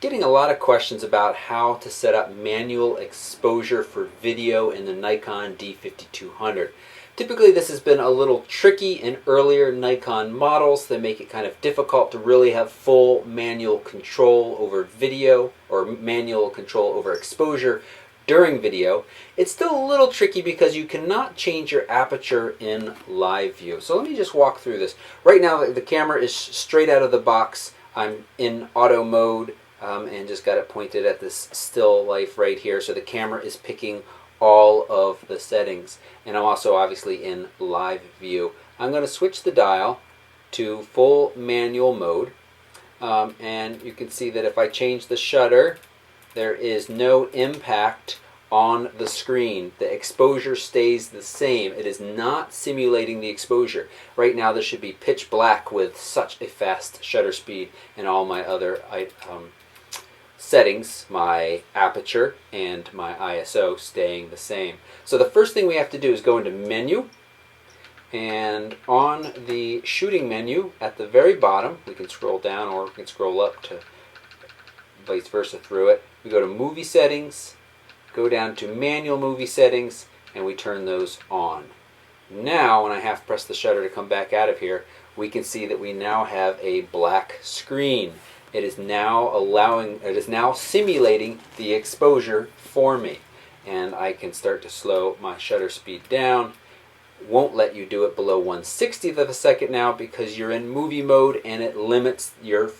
Getting a lot of questions about how to set up manual exposure for video in the Nikon D5200. Typically this has been a little tricky in earlier Nikon models that make it kind of difficult to really have full manual control over video or manual control over exposure during video. It's still a little tricky because you cannot change your aperture in live view. So let me just walk through this. Right now the camera is straight out of the box. I'm in auto mode. And just got it pointed at this still life right here, so the camera is picking all of the settings, and I'm also obviously in live view. I'm going to switch the dial to full manual mode, and you can see that if I change the shutter, there is no impact on the screen. The exposure stays the same. It is not simulating the exposure. Right now this should be pitch black with such a fast shutter speed, and all my other settings, my aperture and my ISO, staying the same. So the first thing we have to do is go into menu, and on the shooting menu at the very bottom, we can scroll down or we can scroll up to vice versa through it. We go to movie settings, go down to manual movie settings, and we turn those on. Now when I half press the shutter to come back out of here, we can see that we now have a black screen. It is now simulating the exposure for me, and I can start to slow my shutter speed down. Won't let you do it below 1/60th of a second now because you're in movie mode, and it limits your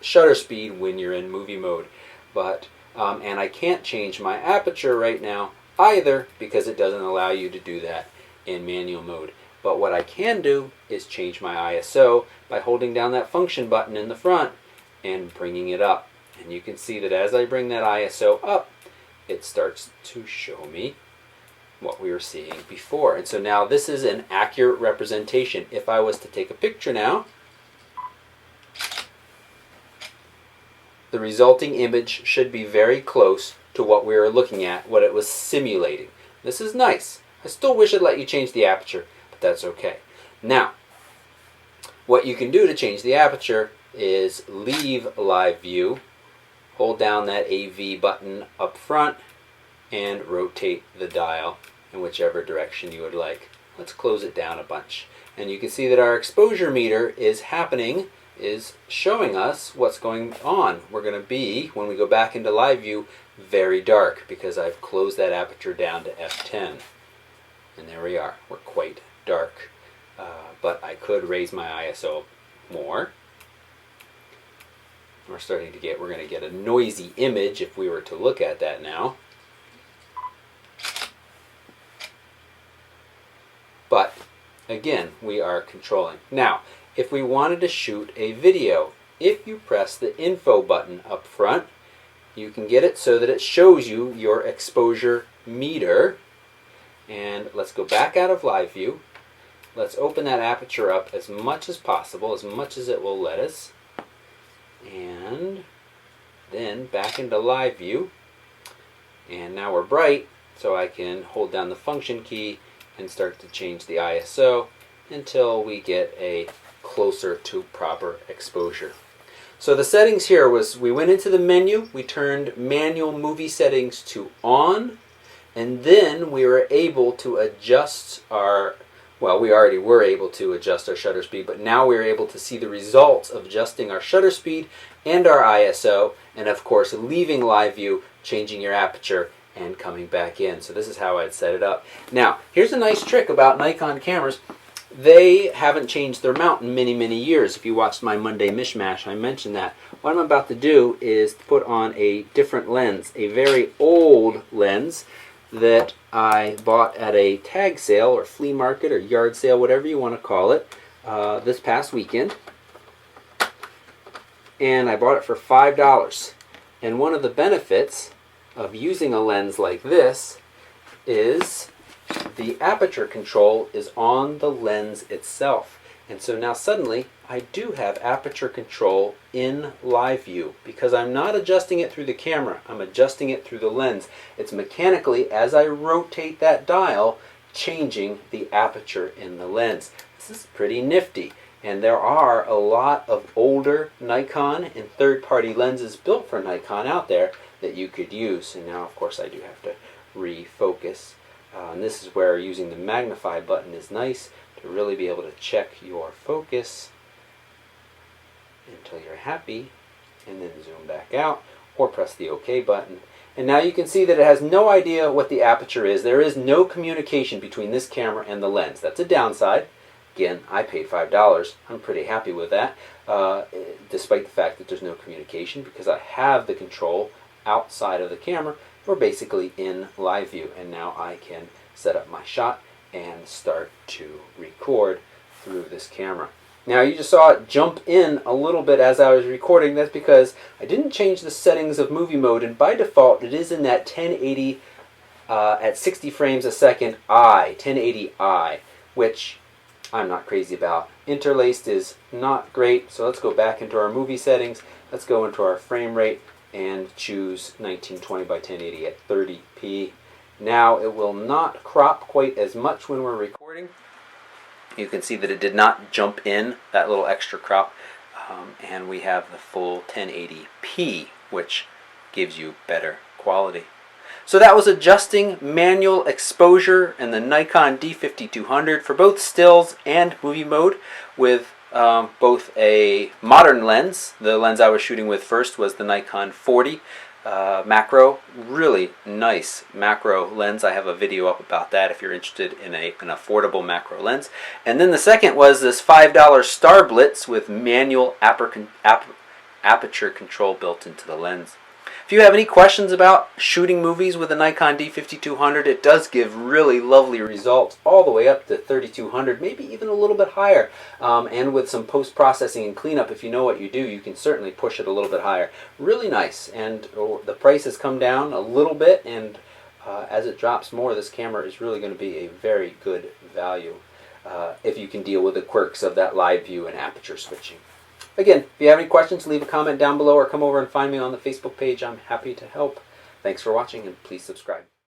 shutter speed when you're in movie mode. But and I can't change my aperture right now either because it doesn't allow you to do that in manual mode. But what I can do is change my ISO by holding down that function button in the front and bringing it up. And you can see that as I bring that ISO up, it starts to show me what we were seeing before. And so now this is an accurate representation. If I was to take a picture now, the resulting image should be very close to what we were looking at, what it was simulating. This is nice. I still wish I'd let you change the aperture, but that's okay. Now, what you can do to change the aperture is leave live view, hold down that AV button up front, and rotate the dial in whichever direction you would like. Let's close it down a bunch. And you can see that our exposure meter is showing us what's going on. We're going to be, when we go back into live view, very dark because I've closed that aperture down to f10. And there we are. We're quite dark. But I could raise my ISO more. We're going to get a noisy image if we were to look at that now. But again, we are controlling. Now, if we wanted to shoot a video, if you press the info button up front, you can get it so that it shows you your exposure meter. And let's go back out of live view. Let's open that aperture up as much as possible, as much as it will let us. And then back into live view, and now we're bright, so I can hold down the function key and start to change the ISO until we get a closer to proper exposure. So the settings here was, we went into the menu, we turned manual movie settings to on, and then we were able to adjust our, well, we already were able to adjust our shutter speed, but now we're able to see the results of adjusting our shutter speed and our ISO, and of course leaving live view, changing your aperture, and coming back in. So this is how I'd set it up. Now, here's a nice trick about Nikon cameras. They haven't changed their mount in many, many years. If you watched my Monday Mishmash, I mentioned that. What I'm about to do is put on a different lens, a very old lens that I bought at a tag sale or flea market or yard sale, whatever you want to call it, this past weekend. And I bought it for $5. And one of the benefits of using a lens like this is the aperture control is on the lens itself. And so now suddenly I do have aperture control in live view because I'm not adjusting it through the camera, I'm adjusting it through the lens. It's mechanically, as I rotate that dial, changing the aperture in the lens. This is pretty nifty. And there are a lot of older Nikon and third-party lenses built for Nikon out there that you could use. And now, of course, I do have to refocus. And this is where using the magnify button is nice to really be able to check your focus until you're happy, and then zoom back out, or press the OK button. And now you can see that it has no idea what the aperture is. There is no communication between this camera and the lens. That's a downside. Again, I paid $5. I'm pretty happy with that, despite the fact that there's no communication, because I have the control outside of the camera. We're basically in live view, and now I can set up my shot and start to record through this camera. Now you just saw it jump in a little bit as I was recording. That's because I didn't change the settings of movie mode, and by default it is in that 1080 at 60 frames a second 1080i, which I'm not crazy about. Interlaced is not great, so let's go back into our movie settings. Let's go into our frame rate and choose 1920 by 1080 at 30p. Now it will not crop quite as much when we're recording. You can see that it did not jump in that little extra crop, and we have the full 1080p, which gives you better quality. So that was adjusting manual exposure in the Nikon D5200 for both stills and movie mode with both a modern lens. The lens I was shooting with first was the Nikon 40 macro. Really nice macro lens. I have a video up about that if you're interested in an affordable macro lens. And then the second was this $5 Star Blitz with manual aperture control built into the lens. If you have any questions about shooting movies with a Nikon D5200, it does give really lovely results all the way up to 3200, maybe even a little bit higher. And with some post-processing and cleanup, if you know what you do, you can certainly push it a little bit higher. Really nice, and the price has come down a little bit, and as it drops more, this camera is really going to be a very good value if you can deal with the quirks of that live view and aperture switching. Again, if you have any questions, leave a comment down below or come over and find me on the Facebook page. I'm happy to help. Thanks for watching, and please subscribe.